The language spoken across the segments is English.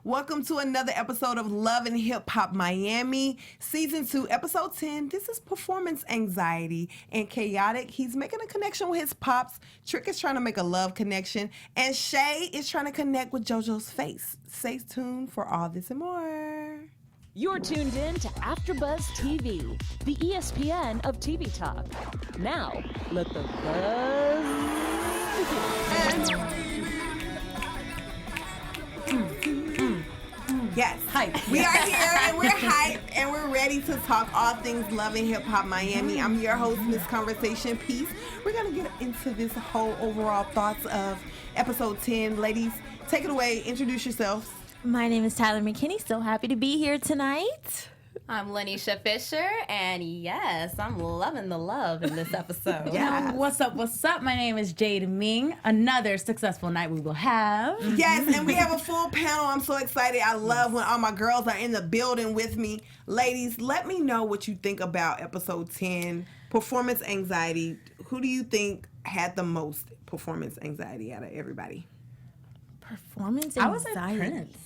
Welcome to another episode of Love and Hip Hop Miami, Season 2, Episode 10. This is Performance Anxiety. And Chaotic, he's making a connection with his pops. Trick is trying to make a love connection. And Shay is trying to connect with JoJo's face. Stay tuned for all this and more. You're tuned in to AfterBuzz TV, the ESPN of TV talk. Now, let the buzz begin. Yes, hype. We are here and we're hyped and we're ready to talk all things love and hip hop Miami. I'm your host, Miss Conversation Piece. We're gonna get into this whole overall thoughts of episode 10. Ladies, take it away. Introduce yourselves. My name is Tyler McKinney. So happy to be here tonight. I'm Lanisha Fisher, and yes, I'm loving the love in this episode. Yes. What's up? My name is Jade Ming. Another successful night we will have. Yes, and we have a full panel. I'm so excited. I love when all my girls are in the building with me. Ladies, let me know what you think about episode 10, Performance Anxiety. Who do you think had the most performance anxiety out of everybody? Performance I was anxiety. Prince.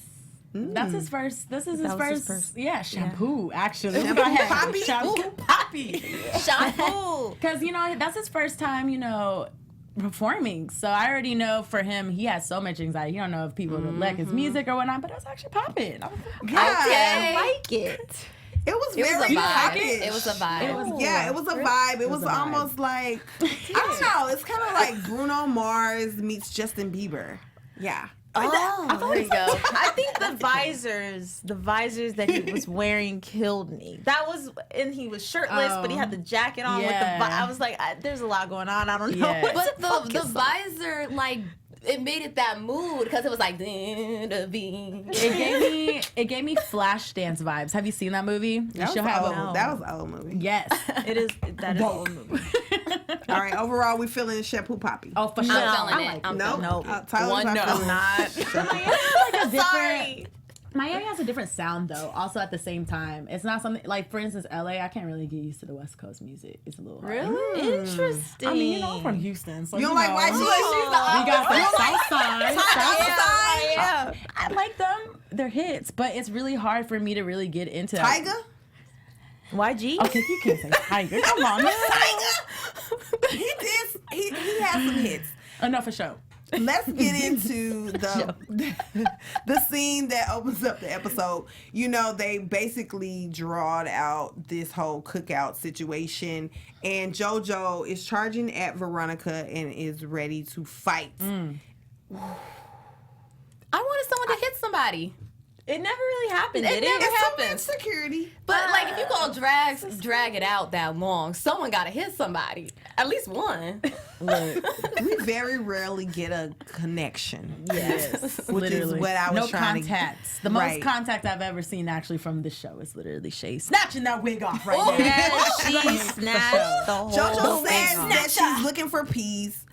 That's his first. This is his first. Yeah, shampoo. Yeah. Actually, Poppy. Shampoo, Poppy. Shampoo. Because that's his first time. Performing. So I already know for him, he has so much anxiety. You don't know if people would like his music or whatnot, but it was actually popping. Yeah, I like it. It was It very was a vibe. poppy. It was a vibe. It was a vibe. It was a vibe. almost like, I don't know, it's kind of like Bruno Mars meets Justin Bieber. Yeah. Oh, there you go. I think the visors that he was wearing killed me. That was, and he was shirtless, but he had the jacket on with the. I was like, there's a lot going on. I don't know. Yeah. What But the visor, like, it made it that mood because it was like It gave me Flashdance vibes. Have you seen that movie? That was an old movie. Yes, it is. That is old movie. All right, overall, we feeling Shampoo Poppy. Oh, for sure. I'm feeling it. I'm No, feeling it. Tyler's One, not no. feeling Not. Sorry. Miami has a different sound though. Also at the same time, it's not something like, for instance, LA. I can't really get used to the West Coast music. It's a little hard. Really interesting. I mean, I'm from Houston, so You don't like YG? we got the South Side. Yeah. I like them. They're hits, but it's really hard for me to really get into that. Tiger? YG? Okay, you can't say Tiger. Come on, man. Tiger? He had some hits. No, for sure. Let's get into the scene that opens up the episode. They basically drawed out this whole cookout situation, and JoJo is charging at Veronica and is ready to fight. I wanted someone to hit somebody. It never really happened, did it? never It's happened. so much security. But like, if you gonna drag it out that long, someone gotta hit somebody. At least one. Look, we very rarely get a connection. Yes, Which literally. is what I was no trying contacts. to The most Right. contact I've ever seen actually from this show is literally Shay snatching that wig off right Oh, now. Yes, she snatched the whole JoJo thing says off. that she's looking for peace,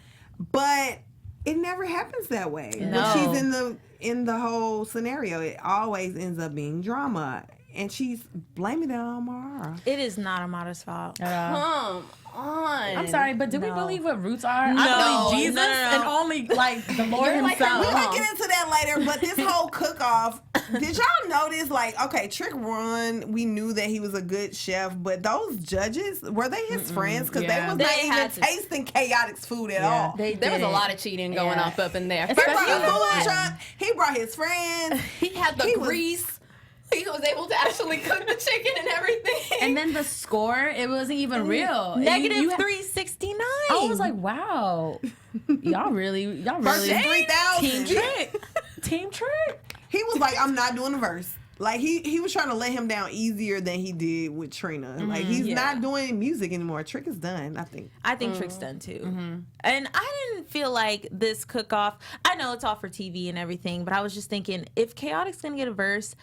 but it never happens that way. No. When she's in the whole scenario, it always ends up being drama, and she's blaming it on Amara. It is not Amara's fault. Come on. I'm sorry, but do we No. believe what roots are? No. I believe Jesus No. and only like the Lord You're like himself. We're gonna get into that later, but this whole cook-off, did y'all notice, okay, Trick Run, we knew that he was a good chef, but those judges, were they his friends? Because yeah. they was They not had even to. tasting Chaotic's food at all. They There was a didn't. lot of cheating going Yeah. up in there. He brought First, the food truck, he brought his friends. he had the He was- grease. He was able to actually cook the chicken and everything. And then the score, it wasn't even real. Negative You- 369. I was like, wow, y'all really Versus 3,000. Team Trick. Team Trick. He was like, I'm not doing the verse. Like, he was trying to let him down easier than he did with Trina. Like, he's not doing music anymore. Trick is done, I think. I think Trick's done too. And I didn't feel like this cook-off, I know it's all for TV and everything, but I was just thinking, if Chaotic's going to get a verse,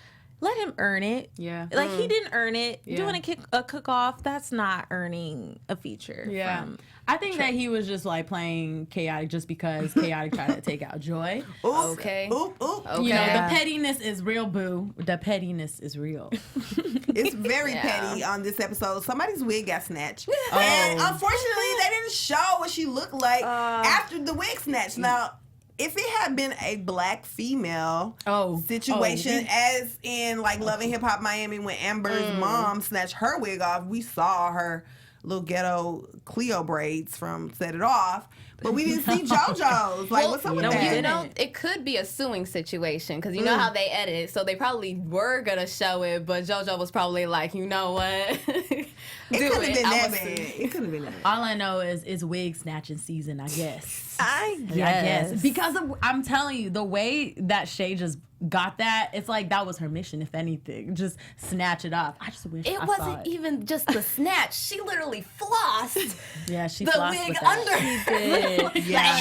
let him earn it. Yeah. Like, he didn't earn it. Yeah. Doing a cook-off, that's not earning a feature. Yeah. From I think that he was just like playing Chaotic just because Chaotic tried to take out Joy. Oop, Okay. Oop, oop. Okay. You know, Yeah. the pettiness is real, boo. The pettiness is real. It's very Yeah. petty on this episode. Somebody's wig got snatched. And unfortunately, they didn't show what she looked like after the wig snatched. Now, if it had been a black female situation, we- as in like Love and Hip Hop Miami when Amber's mom snatched her wig off, we saw her little ghetto Cleo braids from Set It Off, but we didn't see JoJo's. Like, what's up with that? You know, it could be a suing situation because you know how they edit, so they probably were gonna show it, but JoJo was probably like, you know what? It couldn't have been that bad. It couldn't have been that bad. All I know is it's wig snatching season, I guess. I I guess. Because I'm telling you, the way that Shay just got that, it's like that was her mission, if anything. Just snatch it off. I just wish It I wasn't saw it. even just the snatch. She literally flossed Yeah, she the flossed wig with that. under. Yeah.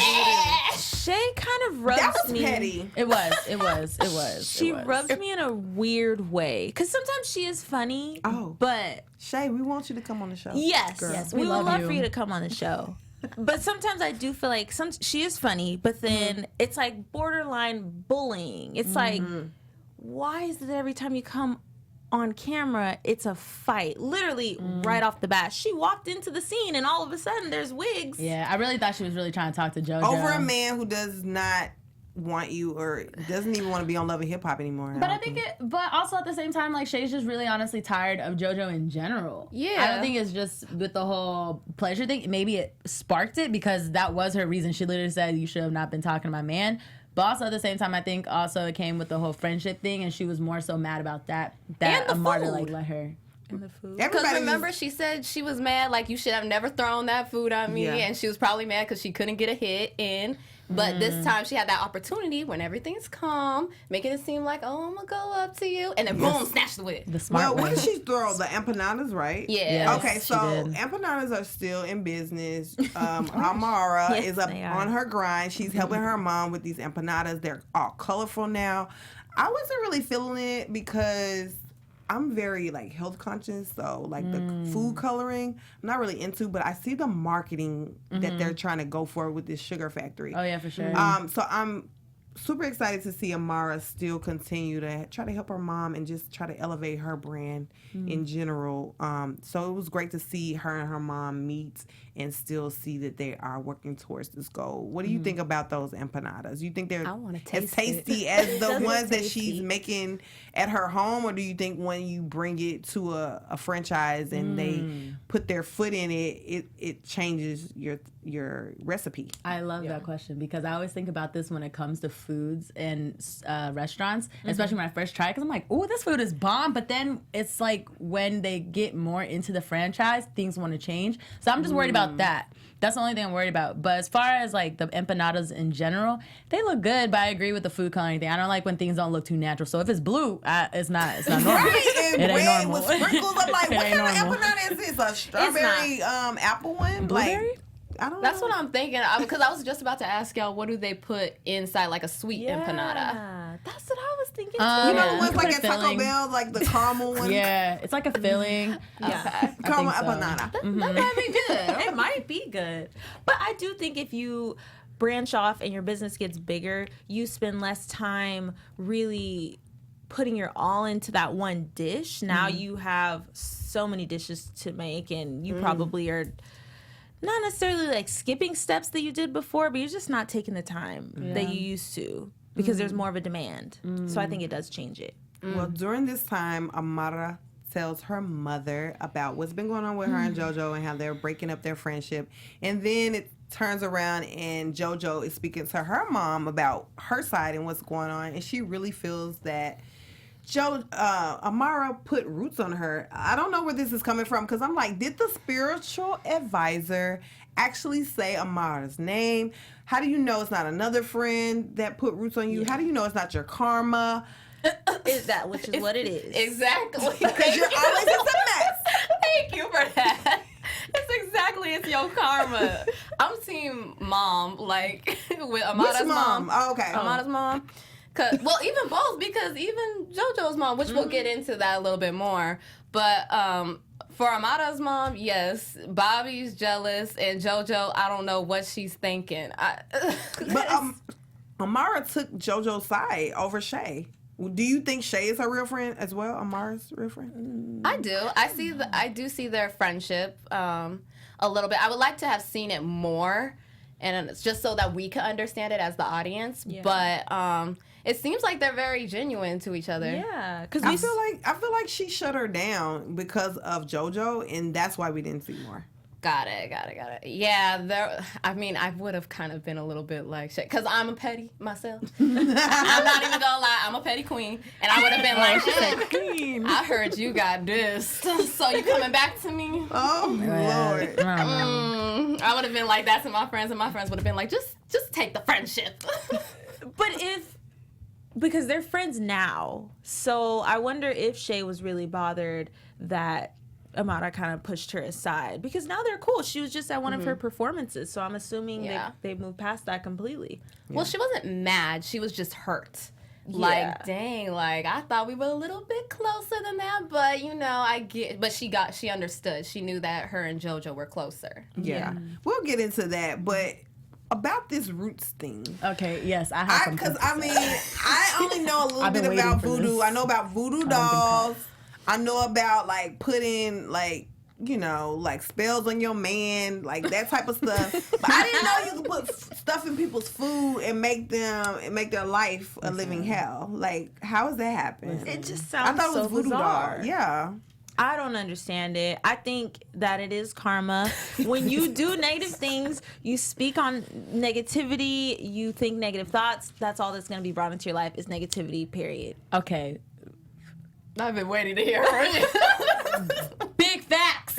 Shay kind of rubs That was me. petty. It was. She rubs me in a weird way because sometimes she is funny. Oh. But Shay, we want you to come on the show. yes, Girl. Yes, we we would love love you. for you to come on the show. But sometimes I do feel like she is funny, but then it's like borderline bullying. It's like, why is it every time you come on camera, it's a fight? Literally right off the bat. She walked into the scene and all of a sudden there's wigs. Yeah, I really thought she was really trying to talk to JoJo. Over a man who does not want you or doesn't even want to be on Love and Hip Hop anymore. But I think but also at the same time, like Shay's just really honestly tired of JoJo in general. Yeah. I don't think it's just with the whole pleasure thing. Maybe it sparked it because that was her reason. She literally said, you should have not been talking to my man. But also at the same time, I think also it came with the whole friendship thing, and she was more so mad about that And the Amara food. like let her. And the food. Because Everybody remember, was- she said she was mad, like, you should have never thrown that food on me. Yeah. And she was probably mad because she couldn't get a hit in. But this time she had that opportunity when everything's calm, making it seem like, oh, I'm going to go up to you. And then boom, snatch the wig. The smart well, what way. did she throw? The empanadas, right? Yeah. Yes, Okay, she so did. empanadas are still in business. Amara Yes, is up they are. on her grind. She's helping her mom with these empanadas. They're all colorful now. I wasn't really feeling it because I'm very like health conscious, so like the food coloring, I'm not really into. But I see the marketing that they're trying to go for with this sugar factory. Oh yeah, for sure. So I'm super excited to see Amara still continue to try to help her mom and just try to elevate her brand in general. So it was great to see her and her mom meet and still see that they are working towards this goal. What do you think about those empanadas? You think they're I wanna as taste tasty as the does ones look that tasty. she's making at her home, or do you think when you bring it to a franchise and they put their foot in it, it changes your recipe? I love that question because I always think about this when it comes to foods and restaurants, especially when I first try it, because I'm like, oh, this food is bomb. But then it's like when they get more into the franchise, things want to change. So I'm just worried about that. That's the only thing I'm worried about. But as far as like the empanadas in general, they look good. But I agree with the food coloring thing. I don't like when things don't look too natural. So if it's blue, it's not normal. Right, and It ain't red normal. with sprinkles. I'm like, It what ain't kind of normal. empanada is this? A strawberry apple one? Blueberry? Like, I don't That's know. what I'm thinking. Because I was just about to ask y'all, what do they put inside like a sweet empanada? Yeah, that's what I was thinking too. You know the ones Put like a at Taco filling. Bell, like the caramel one? Yeah, it's like a filling. Yeah. Caramel I think so. empanada. That might be good. It might be good. But I do think if you branch off and your business gets bigger, you spend less time really putting your all into that one dish. Now you have so many dishes to make, and you probably are not necessarily like skipping steps that you did before, but you're just not taking the time that you used to because there's more of a demand. So I think it does change it. Well, during this time, Amara tells her mother about what's been going on with her and JoJo and how they're breaking up their friendship. And then it turns around and JoJo is speaking to her mom about her side and what's going on. And she really feels that Amara put roots on her. I don't know where this is coming from because I'm like, did the spiritual advisor actually say Amara's name? How do you know it's not another friend that put roots on you? How do you know it's not your karma? Is that which is what it is? Exactly. Because you're always in the mess. Thank you for that. It's your karma. I'm team mom, like with Amada's Which mom? Oh, okay. Amada's mom. Well, even both, because even JoJo's mom, which we'll get into that a little bit more. But for Amada's mom, yes, Bobby's jealous, and JoJo, I don't know what she's thinking. But Amara took JoJo's side over Shay. Do you think Shay is her real friend as well? Amara's real friend? I do. I do see their friendship a little bit. I would like to have seen it more and it's just so that we can understand it as the audience. But it seems like they're very genuine to each other. Yeah, because I feel like she shut her down because of JoJo, and that's why we didn't see more. Got it. Yeah, I would have kind of been a little bit like shit, because I'm a petty myself. I'm not even gonna lie, I'm a petty queen. And I would have been like, Queen. I heard you got this, so you coming back to me? Oh, Lord. I would have been like that to my friends, and my friends would have been like, just take the friendship. But because they're friends now, so I wonder if Shay was really bothered that Amara kind of pushed her aside, because now they're cool. She was just at one of her performances, so I'm assuming they moved past that completely. Well, she wasn't mad. She was just hurt. Like, dang, like, I thought we were a little bit closer than that, but, but she understood. She knew that her and JoJo were closer. Yeah. We'll get into that, but about this Roots thing. Okay, yes, I have some Because, things to say. I only know a little I've been bit waiting about for voodoo. this. I know about voodoo dolls. I know about, like, putting, like, like spells on your man, like that type of stuff. But I didn't know you could put stuff in people's food and make their life a living hell. Like, how does that happen? It just I sounds thought it was so voodoo bizarre. doll. Yeah. I don't understand it. I think that it is karma. When you do negative things, you speak on negativity, you think negative thoughts, that's all that's going to be brought into your life is negativity, period. Okay. I've been waiting to hear her. Big facts.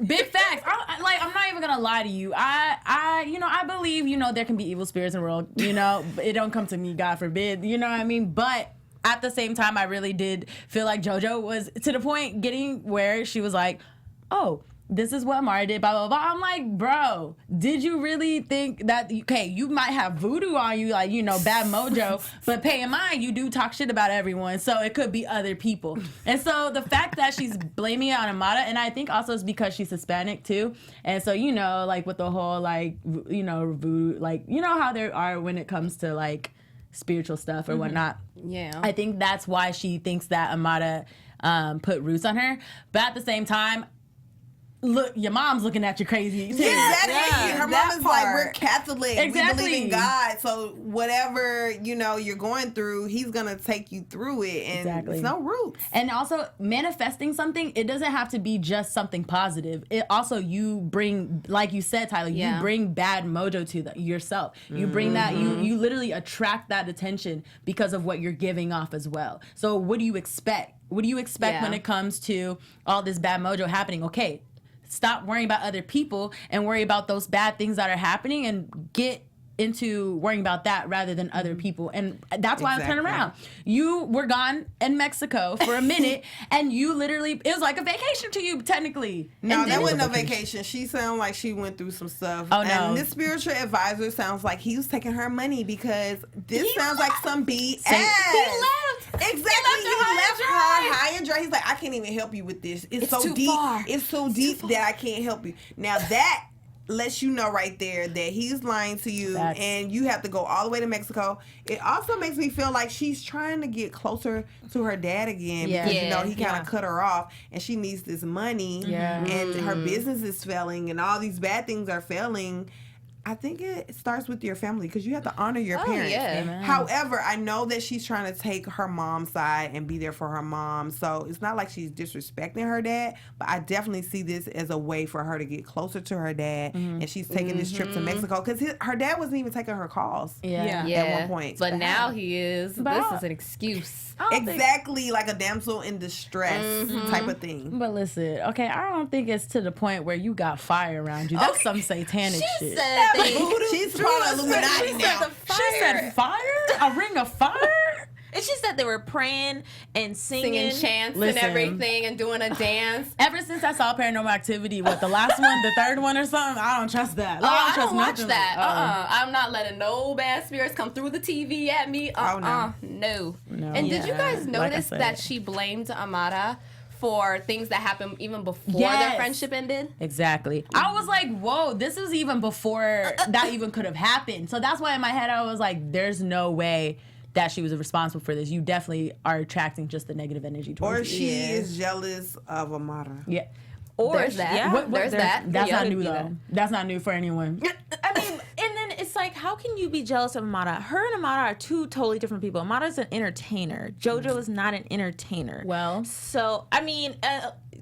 Big facts. I'm not even gonna lie to you. I believe, there can be evil spirits in the world. It don't come to me, God forbid. You know what I mean? But at the same time, I really did feel like JoJo was to the point getting where she was like, oh, this is what Amara did, blah, blah, blah. I'm like, bro, did you really think that, okay, you might have voodoo on you, like, bad mojo, but pay in mind, you do talk shit about everyone, so it could be other people. And so the fact that she's blaming it on Amara, and I think also it's because she's Hispanic too, and so, like, with the whole, like, voodoo, like, how there are when it comes to, like, spiritual stuff or whatnot. Yeah. I think that's why she thinks that Amara put roots on her, but at the same time, look, your mom's looking at you crazy. Exactly. Yeah, Her that mom is like, we're part. Catholic. Exactly. We believe in God. So whatever, you're going through, he's going to take you through it. And Exactly. it's no roots. And also, manifesting something, it doesn't have to be just something positive. It also, you bring, like you said, Tyler, you bring bad mojo to yourself. You bring that, you literally attract that attention because of what you're giving off as well. So what do you expect? What do you expect when it comes to all this bad mojo happening? Okay, stop worrying about other people and worry about those bad things that are happening and get into worrying about that rather than other people. And that's why I'm turning around. You were gone in Mexico for a minute and you literally, it was like a vacation to you technically. No, And that then- wasn't a vacation. She sounded like she went through some stuff. Oh, no. And this spiritual advisor sounds like he was taking her money because this sounds like some BS. He left. Exactly. He left her high and dry. He's like, I can't even help you with this. It's so too deep. far. It's so deep that I can't help you. Now that lets you know right there that he's lying to you and you have to go all the way to Mexico. It also makes me feel like she's trying to get closer to her dad again because he kind of cut her off and she needs this money and her business is failing and all these bad things are failing. I think it starts with your family because you have to honor your parents. Yeah. However, I know that she's trying to take her mom's side and be there for her mom. So it's not like she's disrespecting her dad, but I definitely see this as a way for her to get closer to her dad. And she's taking this trip to Mexico because her dad wasn't even taking her calls at one point. But now he is. This is an excuse. Exactly, like a damsel in distress type of thing. But listen, okay, I don't think it's to the point where you got fire around you. That's some satanic shit. She's trying Illuminati now. She said fire? A ring of fire? And she said they were praying and singing chants Listen. and everything and doing a dance. Ever since I saw Paranormal Activity, the last one, the third one or something, I don't trust that. I don't watch nothing. that. I'm not letting no bad spirits come through the TV at me. No. And did you guys Like I notice said. that she blamed Amara for things that happened even before Yes. their friendship ended? Exactly. I was like, whoa, this is even before that even could have happened. So that's why in my head I was like, there's no way that she was responsible for this. You definitely are attracting just the negative energy towards Or you. she is jealous of Amara. Yeah. Or There's that. Yeah, There's that. That's Yeah, not it new could be though. that. That's not new for anyone. I mean, and then it's like, how can you be jealous of Amara? Her and Amara are two totally different people. Amara's an entertainer. JoJo is not an entertainer. Well, So, I mean,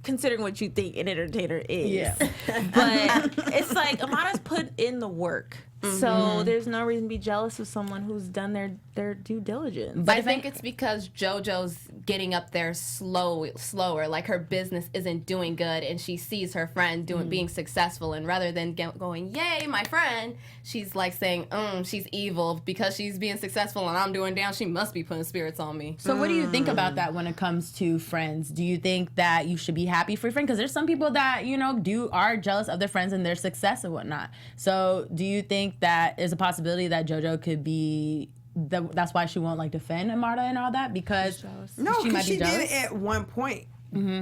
considering what you think an entertainer is. Yeah. But it's like Amara's put in the work. So there's no reason to be jealous of someone who's done their due diligence. But I think it's because JoJo's getting up there slower. Like her business isn't doing good, and she sees her friend being successful, and rather than going, "Yay, my friend," she's like saying, "She's evil because she's being successful, and I'm doing down. She must be putting spirits on me." So what do you think about that when it comes to friends? Do you think that you should be happy for your friend? Because there's some people that, you know, are jealous of their friends and their success and whatnot. So do you think that there's a possibility that JoJo could be, that's why she won't like defend Amara and all that? Because No, she might because be she jealous? did at one point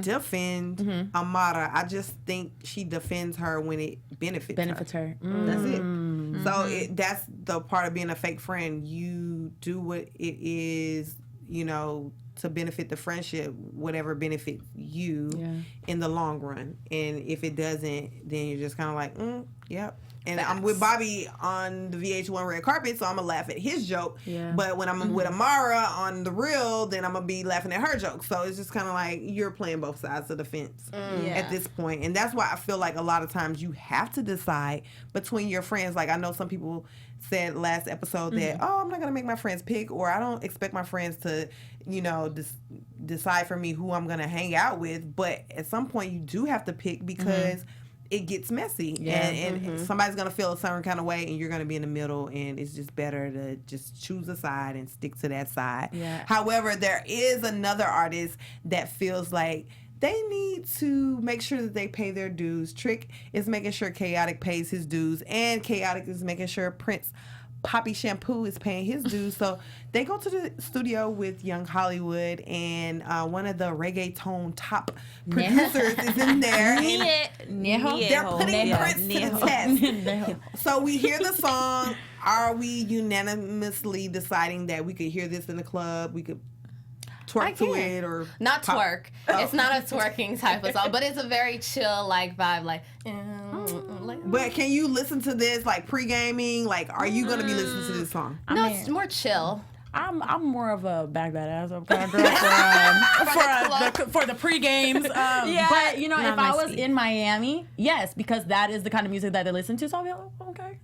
defend Amara. I just think she defends her when it benefits her. That's it. So that's the part of being a fake friend. You do what it is, you know, to benefit the friendship, whatever benefits you in the long run. And if it doesn't, then you're just kind of like, yep. And I'm with Bobby on the VH1 red carpet, so I'm going to laugh at his joke. Yeah. But when I'm with Amara on the real, then I'm going to be laughing at her joke. So it's just kind of like you're playing both sides of the fence at this point. And that's why I feel like a lot of times you have to decide between your friends. Like I know some people said last episode that, I'm not going to make my friends pick, or I don't expect my friends to, you know, decide for me who I'm going to hang out with. But at some point you do have to pick because it gets messy, and somebody's gonna feel a certain kind of way, and you're gonna be in the middle, and it's just better to just choose a side and stick to that side. Yeah. However, there is another artist that feels like they need to make sure that they pay their dues. Trick is making sure Chaotic pays his dues, and Chaotic is making sure Prince Poppy Shampoo is paying his dues. So they go to the studio with Young Hollywood, and one of the reggaeton top producers is in there. And they're putting Prince to the test. So we hear the song. Are we unanimously deciding that we could hear this in the club? We could twerk to it, or not pop? twerk. It's not a twerking type of song, but it's a very chill like vibe, like. But can you listen to this like pre-gaming? Like, are you gonna be listening to this song? No, it's more chill. I'm more of a bag that ass up kind of girl for the pre-games. But you know, if I was in Miami, yes, because that is the kind of music that they listen to. So I'll be like, oh, okay,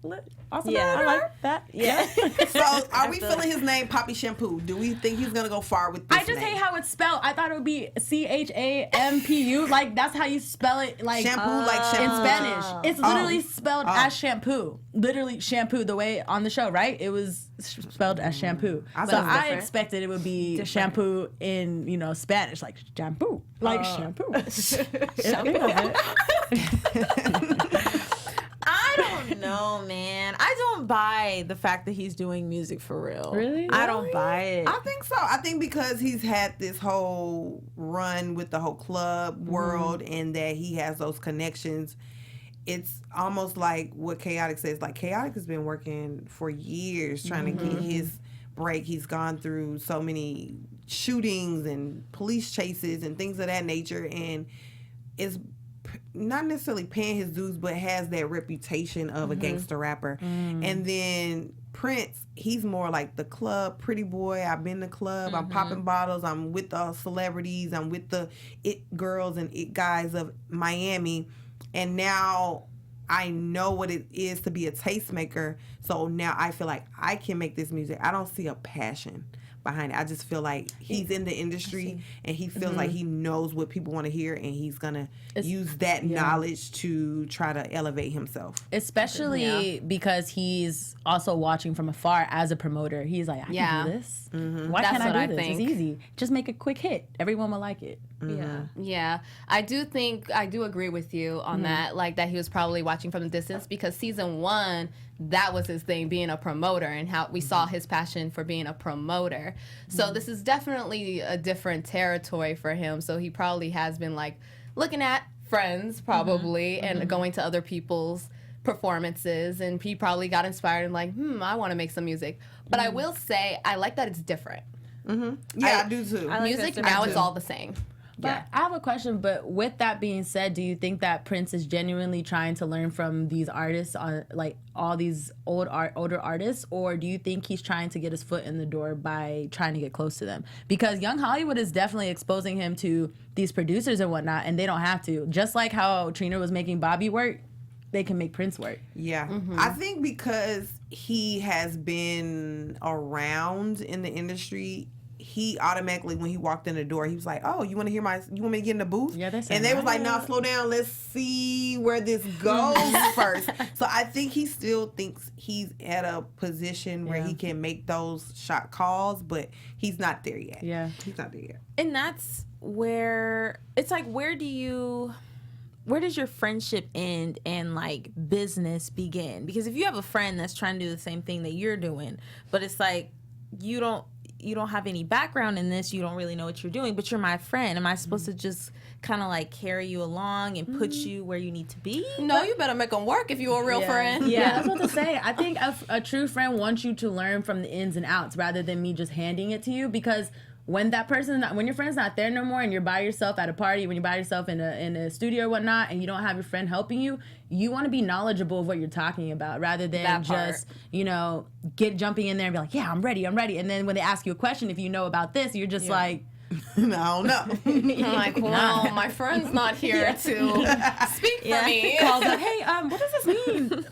awesome. Yeah. I like that. Yeah. So are we feeling his name Poppy Shampoo? Do we think he's gonna go far with this I just name? hate how it's spelled. I thought it would be CHAMPU. Like that's how you spell it. Like Shampoo, like shampoo. in Spanish. It's literally spelled as shampoo. Literally shampoo. The way on the show, right? It was spelled as shampoo. So I expected it would be shampoo in, you know, Spanish, like shampoo, like shampoo. I don't know, man. I don't buy the fact that he's doing music for real. Really? I don't buy it. I think so. I think because he's had this whole run with the whole club world, and that he has those connections. It's almost like what Chaotic says. Like Chaotic has been working for years trying to get his break. He's gone through so many shootings and police chases and things of that nature, and is not necessarily paying his dues, but has that reputation of a gangster rapper. And then Prince, he's more like the club pretty boy. I've been to the club. I'm popping bottles. I'm with the celebrities. I'm with the it girls and it guys of Miami. And now I know what it is to be a tastemaker. So now I feel like I can make this music. I don't see a passion behind it. I just feel like he's in the industry and he feels like he knows what people want to hear, and he's going to use that knowledge to try to elevate himself. Especially because he's also watching from afar as a promoter. He's like, I can do this. Why That's can't what I I do this? think. It's easy. Just make a quick hit. Everyone will like it. Yeah, I do agree with you on that, like that he was probably watching from a distance, because season 1, that was his thing, being a promoter, and how we saw his passion for being a promoter. So this is definitely a different territory for him. So he probably has been like looking at friends probably and going to other people's performances, and he probably got inspired and like, I want to make some music. But I will say I like that it's different. Yeah, I do too. I like Music that now too. it's all the same. But I have a question. But with that being said, do you think that Prince is genuinely trying to learn from these artists, on like all these older artists, or do you think he's trying to get his foot in the door by trying to get close to them? Because Young Hollywood is definitely exposing him to these producers and whatnot, and they don't have to. Just like how Trina was making Bobby work, they can make Prince work. Yeah. I think because he has been around in the industry, he automatically, when he walked in the door, he was like, "Oh, you want you want me to get in the booth?" Yeah, they said and they was like, "No, slow down. Let's see where this goes first." So I think he still thinks he's at a position where he can make those shot calls, but he's not there yet. Yeah. He's not there yet. And that's where it's like, where does your friendship end and like business begin? Because if you have a friend that's trying to do the same thing that you're doing, but it's like you don't have any background in this, you don't really know what you're doing, but you're my friend. Am I supposed to just kind of like carry you along and put you where you need to be? No, you better make them work if you're a real friend. Yeah, that's what to say. I think a true friend wants you to learn from the ins and outs rather than me just handing it to you, because when your friend's not there no more and you're by yourself at a party, when you're by yourself in a studio or whatnot, and you don't have your friend helping you, you want to be knowledgeable of what you're talking about rather than just, jumping in there and be like, yeah, I'm ready. And then when they ask you a question, if you know about this, you're just like, no. I'm like, well, my friend's not here to speak for me. Calls up, hey, what does this mean?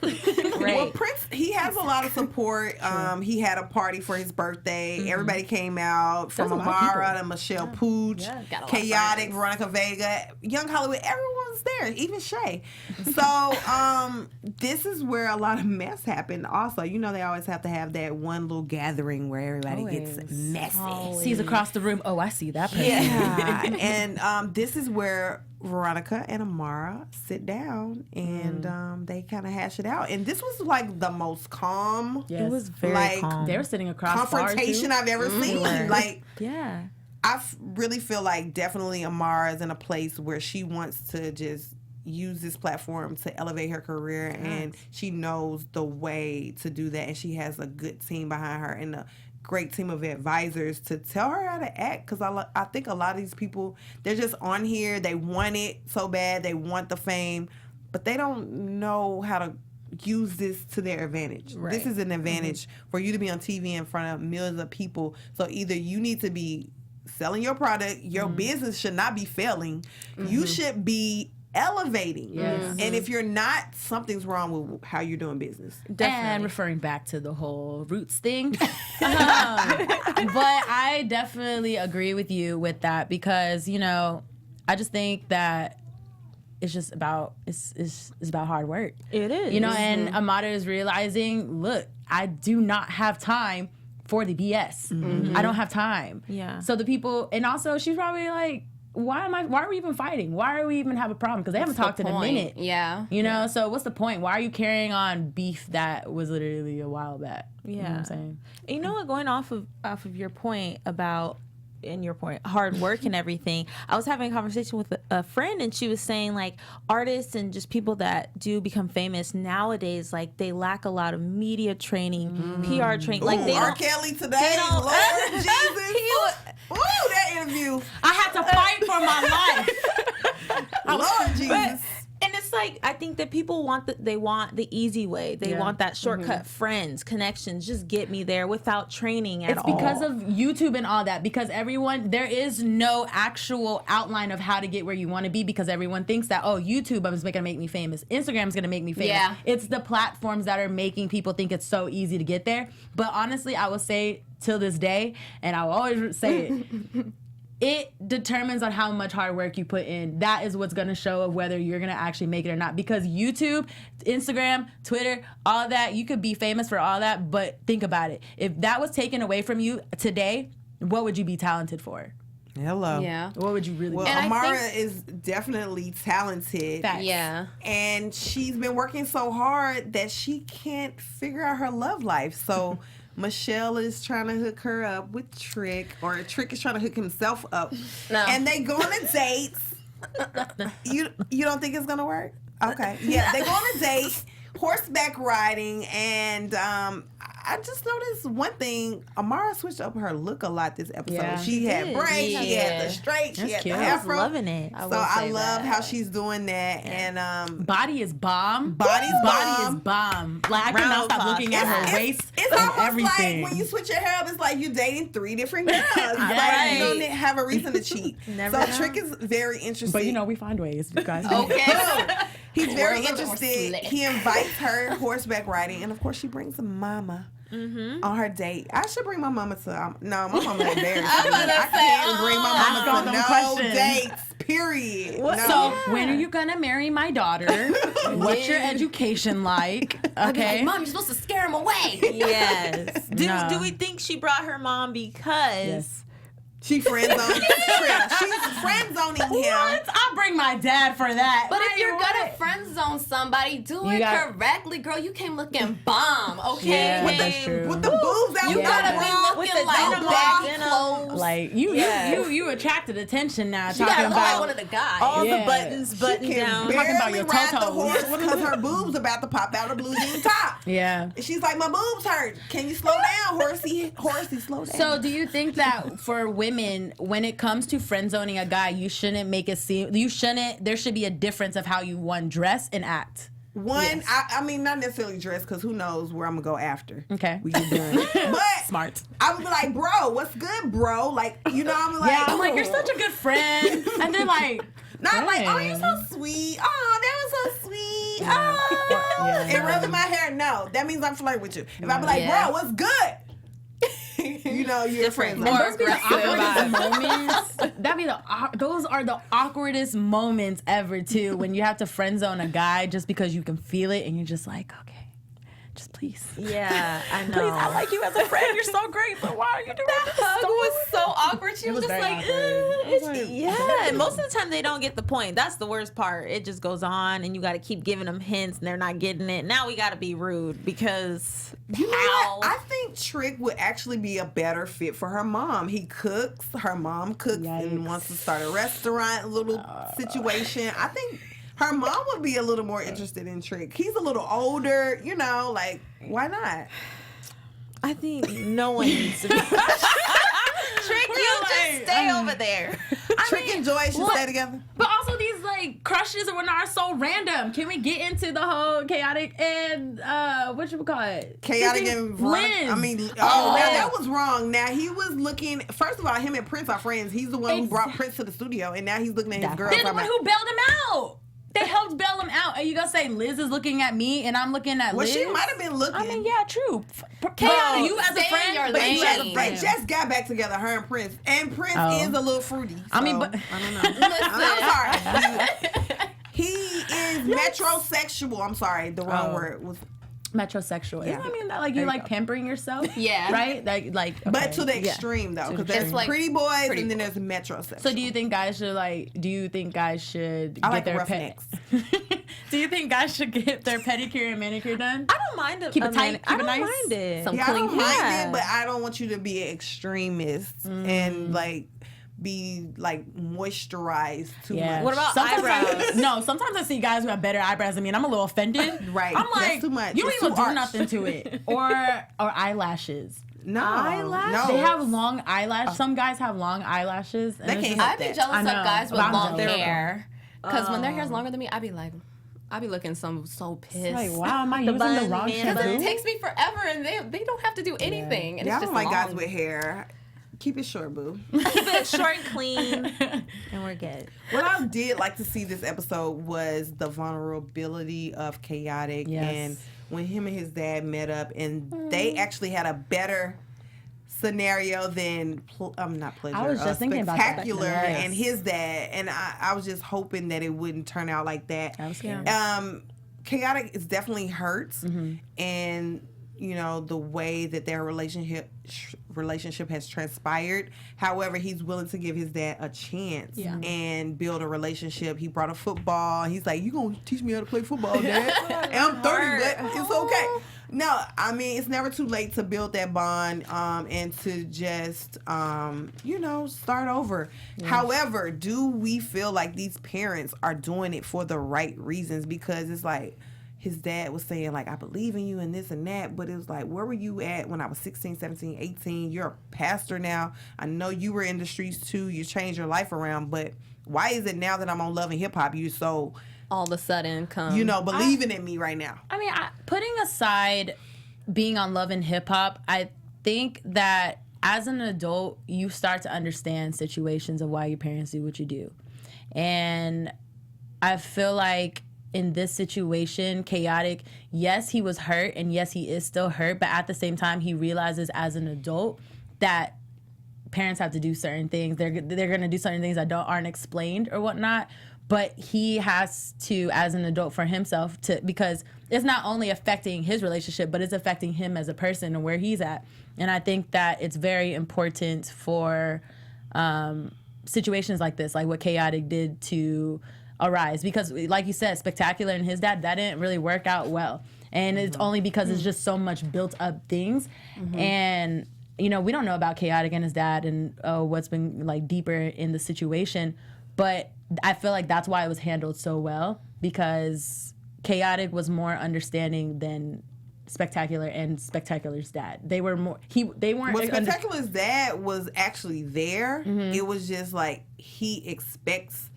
Well, Prince, he has a lot of support. He had a party for his birthday. Everybody came out, from Amara to Michelle Pooch, Chaotic, Veronica Vega, Young Hollywood. Everyone's there, even Shay. So this is where a lot of mess happened. Also, they always have to have that one little gathering where everybody gets messy. Sees across the room. Oh, I see that person. Yeah, and this is where Veronica and Amara sit down and they kind of hash it out. And this was like the most calm. Yes. It was very calm. They were sitting across confrontation I've ever seen. Like, yeah. I really feel like definitely Amara is in a place where she wants to just use this platform to elevate her career, and she knows the way to do that, and she has a good team behind her and a great team of advisors to tell her how to act, because I think a lot of these people, they're just on here, they want it so bad, they want the fame, but they don't know how to use this to their advantage. Right. This is an advantage for you to be on TV in front of millions of people. So either you need to be selling your product, your business should not be failing, you should be elevating. Yes. And if you're not, something's wrong with how you're doing business. Definitely. And referring back to the whole roots thing. But I definitely agree with you with that, because, I just think that it's just about it's about hard work. It is. And Amada is realizing, look, I do not have time for the BS. I don't have time. Yeah. So the people, and also she's probably like, why are we even fighting? Why are we even have a problem? Because they haven't talked in a minute. Yeah. So what's the point? Why are you carrying on beef that was literally a while back? Yeah. You know what I'm saying? You know what, going off of your point about, hard work and everything, I was having a conversation with a friend, and she was saying, like, artists and just people that do become famous nowadays, like, they lack a lot of media training, PR training. Like, they R. don't, Kelly today, Lord Jesus. Ooh, that interview. I had to fight for my life. Lord Jesus. and it's like, I think that people want the easy way. They want that shortcut, friends, connections, just get me there without training at all. It's because of YouTube and all that, because there is no actual outline of how to get where you want to be, because everyone thinks that, YouTube is going to make me famous. Instagram is going to make me famous. Yeah. It's the platforms that are making people think it's so easy to get there. But honestly, I will say till this day, and I will always say it, it determines on how much hard work you put in. That is what's going to show of whether you're going to actually make it or not. Because YouTube, Instagram, Twitter, all that, you could be famous for all that, but think about it. If that was taken away from you today, what would you be talented for? Hello. Yeah. What would you really Well, do? And Amara is definitely talented. Facts. Yeah. And she's been working so hard that she can't figure out her love life. So Michelle is trying to hook her up with Trick, or Trick is trying to hook himself up. No. And they go on a date. You don't think it's gonna work? Okay. Yeah, they go on a date, horseback riding, and I just noticed one thing. Amara switched up her look a lot this episode. Yeah. She had braids, she had the straight, she That's had cute. the I was afro. loving it. So I love how she's doing that. And Body is bomb. Body's Body bomb. is bomb. Like, I Round cannot stop applause. looking at her waist it's and almost everything. like when you switch your hair up, it's like you're dating 3 different girls. Like Right. you don't have a reason to cheat. Never So know. Trick is very interesting. But you know, we find ways, you guys. Okay. He's We're very a little bit more interested. slick. He invites her horseback riding, and of course, she brings a mama on her date. I should bring my mama to. No, my mama embarrassed. I'm me. gonna I can't bring my Ask all mama to them no questions. dates. Period. No. So, when are you gonna marry my daughter? What's your education like? I'd be Okay. like, Mom, you're supposed to scare him away. Yes. No. Do we think she brought her mom because Yes. She friend zoning. She's friend zoning him. What? I'll bring my dad for that. But if Like, you're what? gonna friend zone somebody, do You it got- correctly, girl. You came looking bomb, okay? Yeah, With that's true. With the boobs out You the gotta bra. be With looking the like denim baggy denim. clothes. Like you attracted attention now. You Talking gotta look like one about of the guys. all Yeah. the buttons buttoned She can down? barely about your ride the totos. horse because her boobs about to pop out of blue jean top. yeah. And she's like, my boobs hurt. Can you slow down, horsey? Horsey, slow down. So, do you think that for women, when it comes to friend zoning a guy, you shouldn't make it seem there should be a difference of how you dress and act? One, I mean, not necessarily dress, because who knows where I'm gonna go after. Okay. we get done. But Smart. I would be like, bro, what's good, bro? Like, you know, I'm like, Yeah, I'm like, you're such a good friend. And they're like, not like, oh, you're dang. so sweet. Oh, that was so sweet. Oh, Yeah. and rubbing my hair. No, that means I'm flirting with you. If I be like, Yeah. bro, what's good? You know, you're Different. friends. More Those be the aggressive awkwardest vibes. moments. Those are the awkwardest moments ever too. When you have to friend zone a guy just because you can feel it, and you're just like, okay, just please, Yeah, I know. please, I like you as a friend. You're so great, but why are you doing That this? hug was so awkward. She It was was just very like, awkward. Yeah, and most of the time they don't get the point. That's the worst part. It just goes on, and you got to keep giving them hints, and they're not getting it. Now we got to be rude because You know what? I think Trick would actually be a better fit for her mom. He cooks, her mom cooks, and Yikes. wants to start a restaurant, little situation. I think her mom would be a little more interested in Trick. He's a little older, you know, like, why not? I think no one needs to be. Trick, you just stay over there. Trick and Joy should stay together. But also these like crushes and whatnot are so random. Can we get into the whole chaotic and what you call it? Chaotic His and name's Veronica. Liz. I mean, now that was wrong. Now he was looking. First of all, him and Prince are friends. He's the one who brought Prince to the studio, and now he's looking at his girl. They're the talking one about- who bailed him out. They helped bail him out. And you gonna say Liz is looking at me and I'm looking at Well, Liz? she might have been looking. I mean, yeah, true. Chaotic, You as a stay in friend, your but They you as a lane. friend. just got back together, her and Prince. And Prince Oh. is a little fruity. I mean, so, but- I don't know. I'm sorry. He is metrosexual. I'm sorry, the wrong word was. Metrosexual. Yeah. Isn't that mean that like you're like pampering yourself? Yeah. Right? Like But okay. to the Yeah. extreme though, To the because there's extreme. like pretty boys pretty and then there's metrosexual. So do you think guys should do you think guys should I get like their roughnecks. Do you think guys should get their pedicure and manicure done? I don't mind it. Keep it tight, I keep it don't nice. mind it. Some Yeah, I don't clean- mind Yeah. it, but I don't want you to be an extremist and like be like moisturized too much. What about sometimes eyebrows? No, sometimes I see guys who have better eyebrows than me, and I'm a little offended. Right. I'm That's like, too much. you don't It's even too do arched. nothing to it, or eyelashes. No, Eyelashes? no. They have long eyelash. Some guys have long eyelashes. And They it's can't just- help I'd be that. jealous I of know, guys with but I'm long jealous. hair. Because when their hair's longer than me, I'd be looking so pissed. Like, wow, am I using the bun, wrong man, Because shampoo? it takes me forever, and they don't have to do anything. And Yeah, I it's don't just like guys long. with hair. Keep it short, boo. Keep it short and clean, and we're good. What I did like to see this episode was the vulnerability of Chaotic, Yes. and when him and his dad met up, and they actually had a better scenario than not pleasure. I was just thinking about that. Spectacular Yes. and his dad, and I was just hoping that it wouldn't turn out like that. I was scared. Chaotic is definitely hurts, Mm-hmm. and you know the way that their relationship has transpired. However, he's willing to give his dad a chance and build a relationship. He brought a football. He's like, "You gonna teach me how to play football, Dad?" And I'm 30, but it's okay. No, I mean it's never too late to build that bond and to just start over. However, do we feel like these parents are doing it for the right reasons? Because it's like his dad was saying, like, I believe in you and this and that, but it was like, where were you at when I was 16, 17, 18? You're a pastor now. I know you were in the streets too. You changed your life around, but why is it now that I'm on Love and Hip Hop, you so, all of a sudden come, believing in me right now? I mean, putting aside being on Love and Hip Hop, I think that as an adult, you start to understand situations of why your parents do what you do. And I feel like in this situation, Chaotic, yes, he was hurt, and yes, he is still hurt, but at the same time, he realizes as an adult that parents have to do certain things. They're going to do certain things that aren't explained or whatnot, but he has to, as an adult, for himself, because it's not only affecting his relationship, but it's affecting him as a person and where he's at. And I think that it's very important for situations like this, like what Chaotic did to arise, because like you said, Spectacular and his dad, that didn't really work out well, and it's only because it's just so much built up things. And we don't know about Chaotic and his dad and what's been like deeper in the situation, but I feel like that's why it was handled so well, because Chaotic was more understanding than Spectacular and Spectacular's dad. They were more they weren't. Well, Spectacular's dad was actually there. It was just like he expects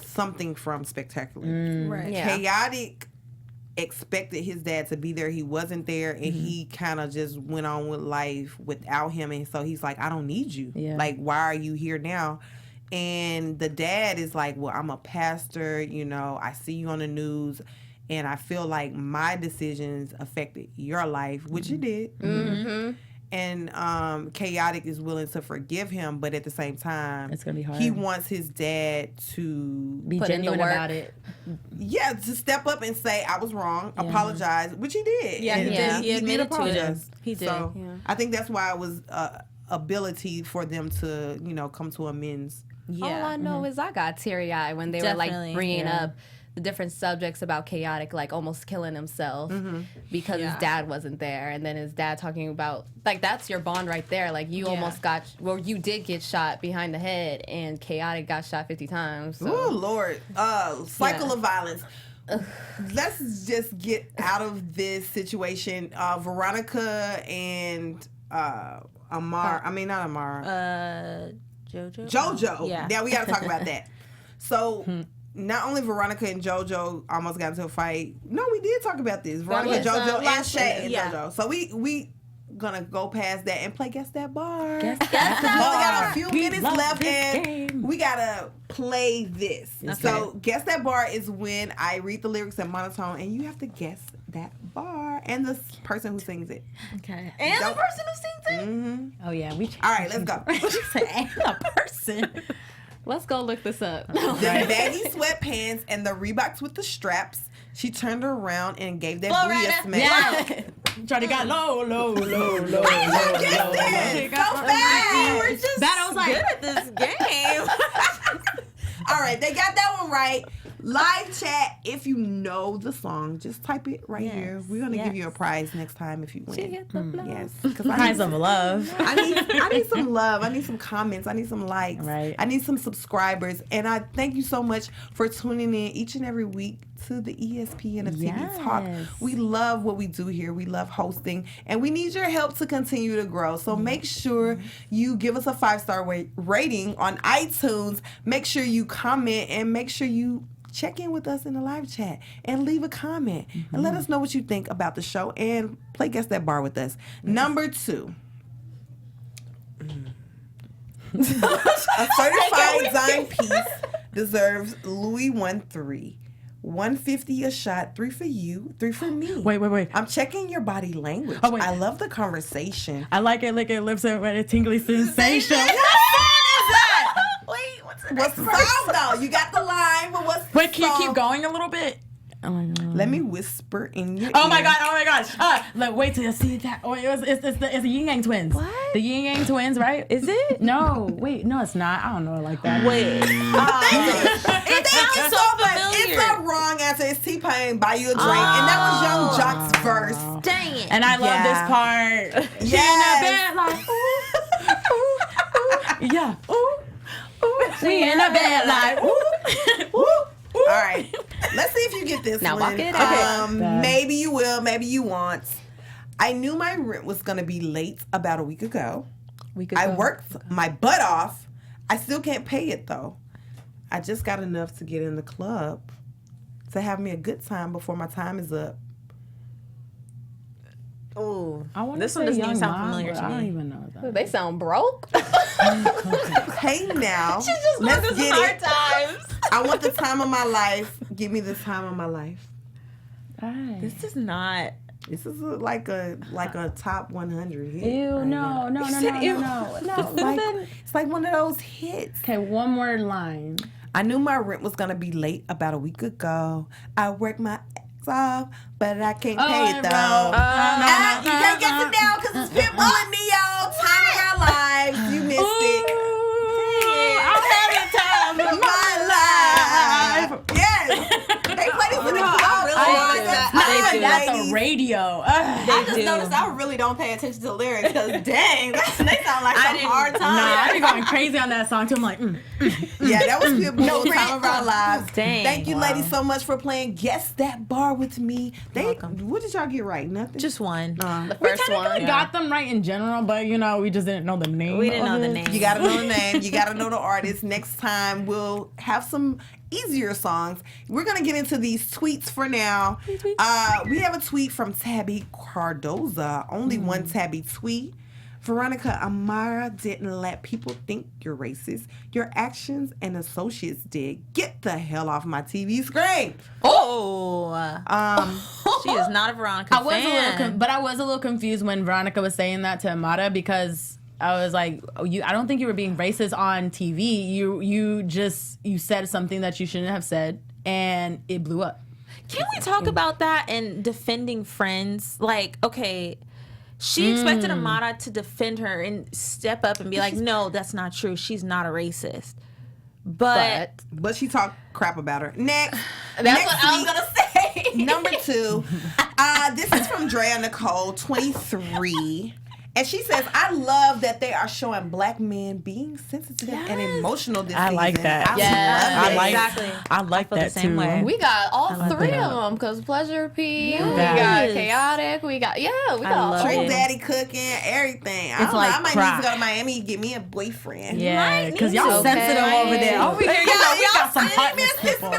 something from Spectacular. Right. Yeah. Chaotic expected his dad to be there. He wasn't there, and he kind of just went on with life without him. And so he's like, I don't need you. Yeah. Like, why are you here now? And the dad is like, well, I'm a pastor. I see you on the news, and I feel like my decisions affected your life, which it did. And Chaotic is willing to forgive him, but at the same time, It's gonna be hard. he wants his dad to be put in the genuine work. about it. to step up and say, I was wrong, apologize, which he did. Yeah, And he then did. He admitted to it. apologize. He did. So Yeah. I think that's why it was ability for them to, come to amends. Yeah. All I know is I got teary-eyed when they were Definitely, like bringing yeah. up the different subjects about Chaotic, like almost killing himself because his dad wasn't there, and then his dad talking about, like, that's your bond right there. Like, you almost you did get shot behind the head, and Chaotic got shot 50 times. So. Oh Lord, cycle of violence. Let's just get out of this situation. Veronica and Amara. I mean, not Amara. Jojo. Yeah. Now we got to talk about that. So. Not only Veronica and JoJo almost got into a fight. No, we did talk about this. Veronica, was, JoJo, and last Shay and week. JoJo. So we gonna go past that and play Guess That Bar. Guess Because That we only got Bar. a few We minutes love left, this and game. we gotta play this. Okay. So Guess That Bar is when I read the lyrics in monotone, and you have to guess that bar and the person who sings it. Okay. And Don't- the person who sings it? Oh yeah, we. All right, let's go. And a person. Let's go look this up. The baggy sweatpants and the Reeboks with the straps. She turned around and gave that booty a smack. Yeah. Try to got low. I guessed it so fast. We're just That I was like- good at this game. All right, they got that one right. Live chat. If you know the song, just type it right here. We're gonna give you a prize next time if you win. Yes, because Kinds of love. I need some love. I need some comments. I need some likes. Right. I need some subscribers. And I thank you so much for tuning in each and every week to the ESPN of TV Talk. Yes. We love what we do here. We love hosting, and we need your help to continue to grow. So make sure you give us a 5-star rating on iTunes. Make sure you comment, and make sure you check in with us in the live chat and leave a comment and let us know what you think about the show and play Guess That Bar with us. Number 2. A certified dime piece deserves Louis 1-3. $150 a shot, 3 for you, 3 for me. Wait. I'm checking your body language. Oh, wait. I love the conversation. I like it, lick it, lips it, with a tingly sensation. Wait, what's the What's the song though? You got the line, but what's the Wait, can you song? keep going a little bit? Oh my god. Let me whisper in your Oh my ear. gosh. Look, wait till you see that. Oh, it's the Yin Yang twins. What? The Yin Yang twins, right? Is it? No, wait, no, it's not. I don't know it like that. Wait. It sounds so much. It's a wrong answer. It's T-Pain, Buy You a Drink. And that was Young Jock's verse. Dang it. And I love Yeah. this part. Yes. She in a bed like, ooh, ooh, yeah, ooh, ooh. We in a bed like, ooh, ooh, ooh. All right. Let's see if you get this Now one. walk it out. Maybe you will, maybe you won't. I knew my rent was going to be late about a week ago. I worked my butt off. I still can't pay it, though. I just got enough to get in the club to have me a good time before my time is up. Oh, I this one doesn't even sound familiar to I don't me. even know that. They sound broke. Hey now, She's just going let's through some get hard it. times. I want the time of my life. Give me the time of my life. This is not. This is like a top 100 hit. Ew, right no, now. no. It's like one of those hits. Okay, one more line. I knew my rent was gonna be late about a week ago. I worked my ass off, but I can't pay it though. You can't guess it now because it's Pitbull and Neo. Time of our lives. You missed it. I'm having time of My life. Yes. They play this in the club. I really at the radio. I just noticed I really don't pay attention to the lyrics because dang, they sound like some hard time. Nah, I've been going crazy on that song too. I'm like, Yeah, that was Pitbull, Time of Our Lives. Dang. Thank you, ladies, so much for playing Guess That Bar with me. What did y'all get right? Nothing? Just one. The we first technically one. got them right in general, but we just didn't know the name. We didn't know of the it. name. You gotta know the name. You gotta know the artist. Next time we'll have some easier songs. We're gonna get into these tweets for now. We have a tweet from Tabby Cardoza. Only one Tabby tweet. Veronica Amara didn't let people think you're racist. Your actions and associates did. Get the hell off my TV screen. She is not a Veronica I was fan. I was a little confused when Veronica was saying that to Amara because I was like, I don't think you were being racist on TV. You said something that you shouldn't have said, and it blew up. Can we talk about that and defending friends? Like, okay, she expected Amara to defend her and step up and be like, no, that's not true. She's not a racist. But she talked crap about her. Next. That's what I was gonna say. Number 2. This is from Drea Nicole, 23. And she says, I love that they are showing black men being sensitive and emotional this season. I like that. I love it. exactly. I like feel that the same too. way. We got all like three that. of them because Pleasure P, we Yes. got Chaotic, we got we got all love three. Trick it. Daddy cooking, everything. I It's don't know. like I might crack. need to go to Miami and get me a boyfriend. Yeah, because need y'all to. sensitive over there. Over here, we got some Miss hotness Miss people.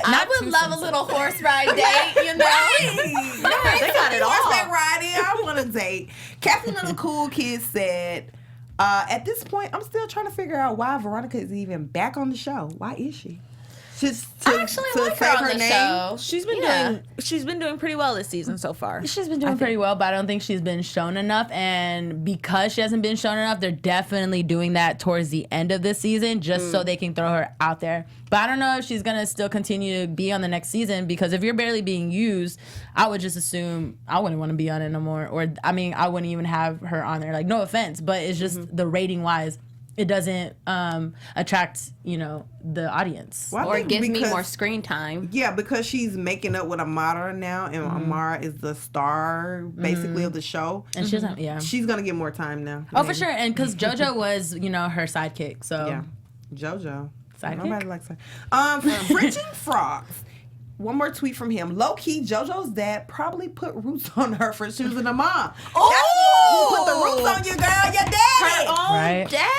I would love a little horse ride date, you know. They got it all. Horseback riding. I want to date. Captain of the Cool Kids said, at this point, I'm still trying to figure out why Veronica is even back on the show. Why is she? Just I actually like her on the show. She's been doing pretty well this season so far. She's been doing pretty well, but I don't think she's been shown enough. And because she hasn't been shown enough, they're definitely doing that towards the end of this season just so they can throw her out there. But I don't know if she's going to still continue to be on the next season because if you're barely being used, I would just assume I wouldn't want to be on it no more. Or, I mean, I wouldn't even have her on there. Like, no offense, but it's just the rating-wise. It doesn't attract, the audience. Well, I Or think give me because- more screen time. Yeah, because she's making up with Amara now, and Amara is the star, basically, of the show. And she doesn't, She's going to get more time now. Oh, for sure. And because JoJo was, her sidekick. So, Yeah. JoJo. Sidekick? Nobody likes her. French and Frogs. One more tweet from him. Low key, JoJo's dad probably put roots on her for choosing a mom. Oh! You put the roots on your girl, your daddy. right. Dad?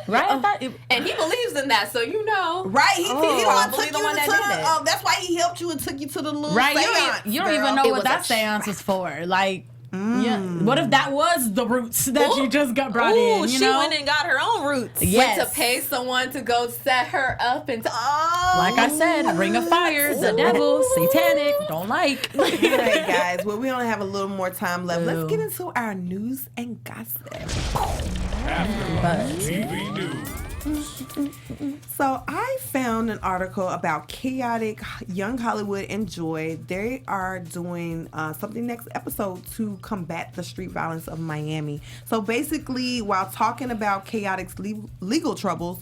Right? I thought it, And he believes in that, so you know. Right? He probably took the you one to that did it. that's why he helped you and took you to the little right. seance, You don't girl. even know It what was that a seance was for. Like, yeah. What if that was the roots that you just got brought in? You she know? went and got her own roots. Yes. Went to pay someone to go set her up and Like I said, Ring of Fire, the devil, satanic, don't like. All right, guys. Well, we only have a little more time left. Let's get into our news and gossip. TV News. So I found an article about chaotic Young Hollywood and Joy. They are doing something next episode to combat the street violence of Miami. So basically, while talking about Chaotic's legal troubles,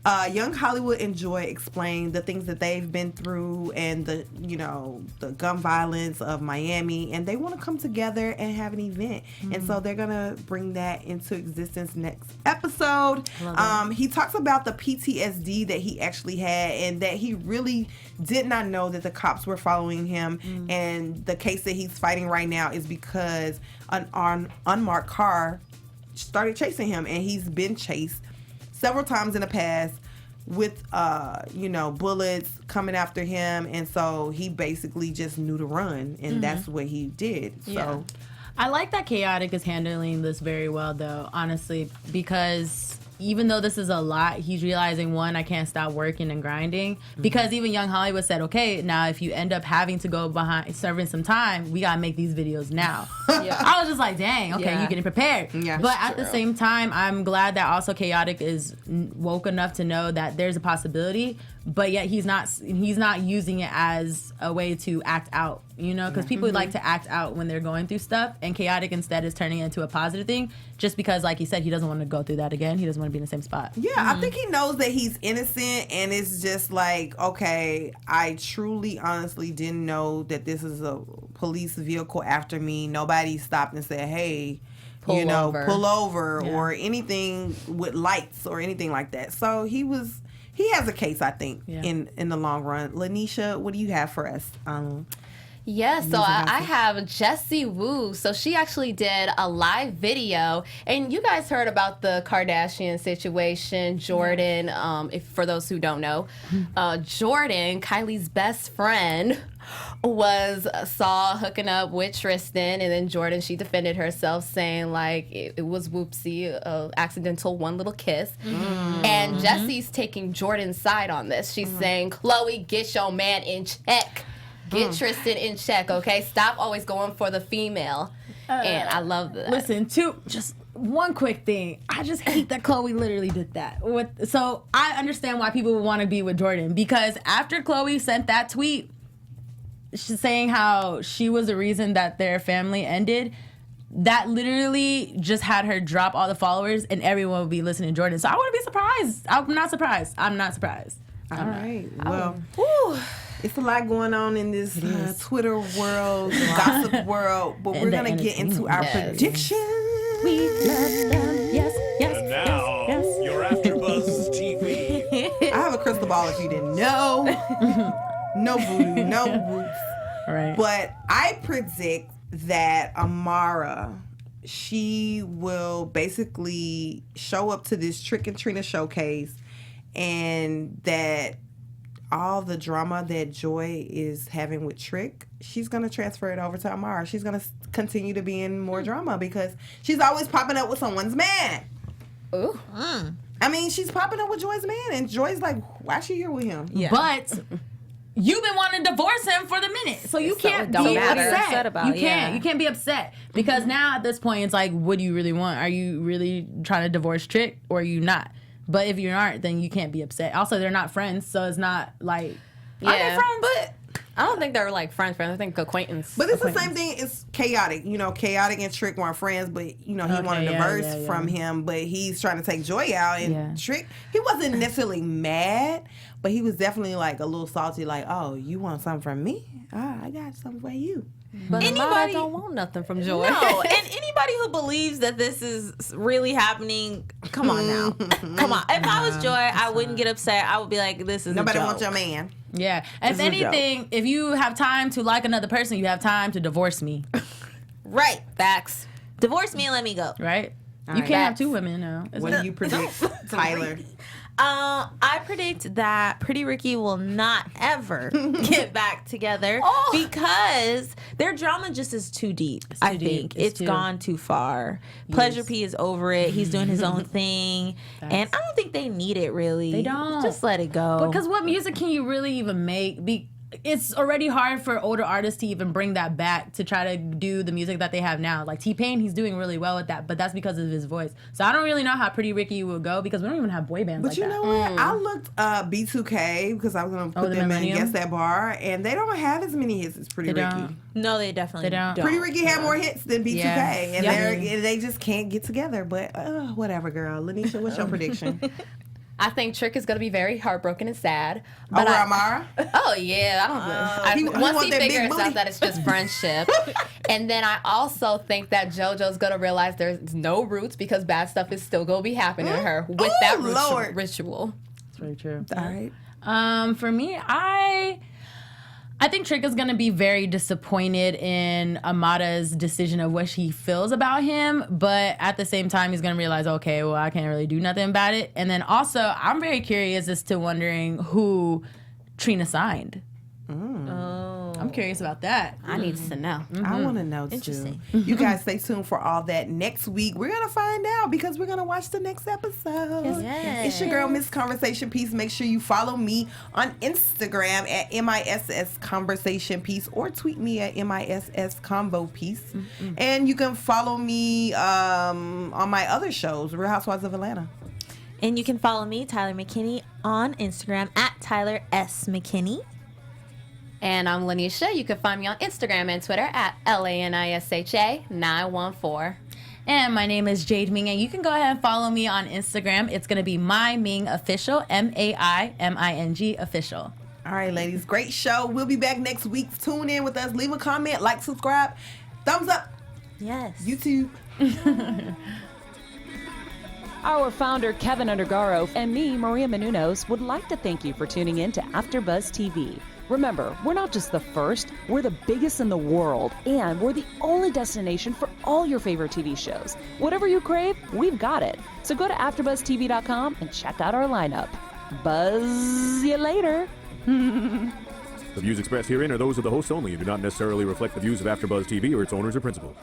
Young Hollywood and Joy explain the things that they've been through and the gun violence of Miami, and they want to come together and have an event. And so they're gonna bring that into existence next episode. He talks about the PTSD that he actually had and that he really did not know that the cops were following him. And the case that he's fighting right now is because an unmarked car started chasing him, and he's been chased several times in the past with bullets coming after him, and so he basically just knew to run, and that's what he did. So I like that Chaotic is handling this very well, though, honestly, because even though this is a lot, he's realizing, one, I can't stop working and grinding. Because even Young Hollywood said, okay, now if you end up having to go behind serving some time, we gotta make these videos now. I was just like, dang, okay, you're getting prepared. But at the same time, I'm glad that also Chaotic is woke enough to know that there's a possibility, but yet he's not using it as a way to act out, because people like to act out when they're going through stuff, and Chaotic instead is turning it into a positive thing, just because, like he said, he doesn't want to go through that again. He doesn't want to be in the same spot. I think he knows that he's innocent, and it's just like, okay, I truly, honestly didn't know that this is a police vehicle after me. Nobody stopped and said, hey, pull over or anything with lights or anything like that. So he has a case, I think, in the long run. Lanisha, what do you have for us? Yeah, so I have Jessie Woo. So she actually did a live video, and you guys heard about the Kardashian situation. Jordan, if for those who don't know, Jordan, Kylie's best friend, was saw hooking up with Tristan, and then Jordan, she defended herself, saying like it was whoopsie, accidental one little kiss. And Jessie's taking Jordan's side on this. She's saying, Khloe, get your man in check. Get Tristan in check, okay? Stop always going for the female. And I love that. Listen, just one quick thing. I just hate that Khloe literally did that. So I understand why people would want to be with Jordan, because after Khloe sent that tweet she's saying how she was the reason that their family ended, that literally just had her drop all the followers and everyone would be listening to Jordan. So I wouldn't be surprised. I'm not surprised. All right. Well, it's a lot going on in this Twitter world, gossip world, but we're going to get into our predictions. We love them. Yes. And now, your AfterBuzz TV. I have a crystal ball if you didn't know. No voodoo, no whoops. Right. But I predict that Amara, she will basically show up to this Trick and Trina showcase, and that all the drama that Joy is having with Trick, she's going to transfer it over to Amara. She's going to continue to be in more drama because she's always popping up with someone's man. Ooh. I mean, she's popping up with Joy's man, and Joy's like, why is she here with him? Yeah. But you've been wanting to divorce him for the minute, so you can't be upset about. You can't be upset because now at this point it's like, what do you really want? Are you really trying to divorce Trick, or are you not? But if you aren't, then you can't be upset. Also, they're not friends, so it's not like, are they friends? But I don't think they're like friends. I think acquaintance. But it's the same thing. It's Chaotic. You know, Chaotic and Trick weren't friends, but he wanted a divorce from him. But he's trying to take Joy out, and Trick, he wasn't necessarily mad, but he was definitely like a little salty. Like, oh, you want something from me? I got something for you. But anybody don't want nothing from Joy. No, and anybody who believes that this is really happening, come on now. Come on. If I was Joy, I wouldn't get upset. I would be like, this is Nobody a joke. wants your man. Yeah. If anything, if you have time to like another person, you have time to divorce me. Right. Facts. Divorce me and let me go. Right? You right. can't have two women now. What do you predict, Tyler? I predict that Pretty Ricky will not ever get back together because their drama just is too deep. I think it's gone too far. Yes. Pleasure P is over it. He's doing his own thing, and I don't think they need it really. They don't. Just let it go. Because what music can you really even make? It's already hard for older artists to even bring that back to try to do the music that they have now. Like T-Pain, he's doing really well with that, but that's because of his voice. So I don't really know how Pretty Ricky will go because we don't even have boy bands but like you that. know what? I looked B2K because I was going to put them in Guess That Bar, and they don't have as many hits as Pretty Ricky. No, they definitely don't. Pretty Ricky had more hits than B2K, and they just can't get together. But whatever, girl. Lanisha, what's your prediction? I think Trick is gonna be very heartbroken and sad. But Over Amara? Oh yeah, he once want he that big figures booty. out that it's just friendship, and then I also think that JoJo's gonna realize there's no roots because bad stuff is still gonna be happening to her with that Lord. ritual. That's very true. All right. For me, I think Trick is gonna be very disappointed in Amada's decision of what she feels about him, but at the same time, he's gonna realize, okay, well, I can't really do nothing about it. And then also, I'm very curious as to wondering who Trina signed. I'm curious about that. I need to know. I want to know too. You guys stay tuned for all that. Next week, we're going to find out because we're going to watch the next episode. Yes. It's your girl, Miss Conversation Piece. Make sure you follow me on Instagram at MISS Conversation Piece or tweet me at MISS Convo Piece. And you can follow me on my other shows, Real Housewives of Atlanta. And you can follow me, Tyler McKinney, on Instagram at Tyler S. McKinney. And I'm Lanisha. You can find me on Instagram and Twitter at LANISHA914. And my name is Jade Ming, and you can go ahead and follow me on Instagram. It's gonna be My Ming Official, MAIMING Official. All right, ladies, great show. We'll be back next week. Tune in with us. Leave a comment, like, subscribe, thumbs up, Yes. YouTube. Our founder, Kevin Undergaro, and me, Maria Menounos, would like to thank you for tuning in to AfterBuzz TV. Remember, we're not just the first, we're the biggest in the world, and we're the only destination for all your favorite TV shows. Whatever you crave, we've got it. So go to AfterBuzzTV.com and check out our lineup. Buzz you later. The views expressed herein are those of the hosts only and do not necessarily reflect the views of AfterBuzz TV or its owners or principals.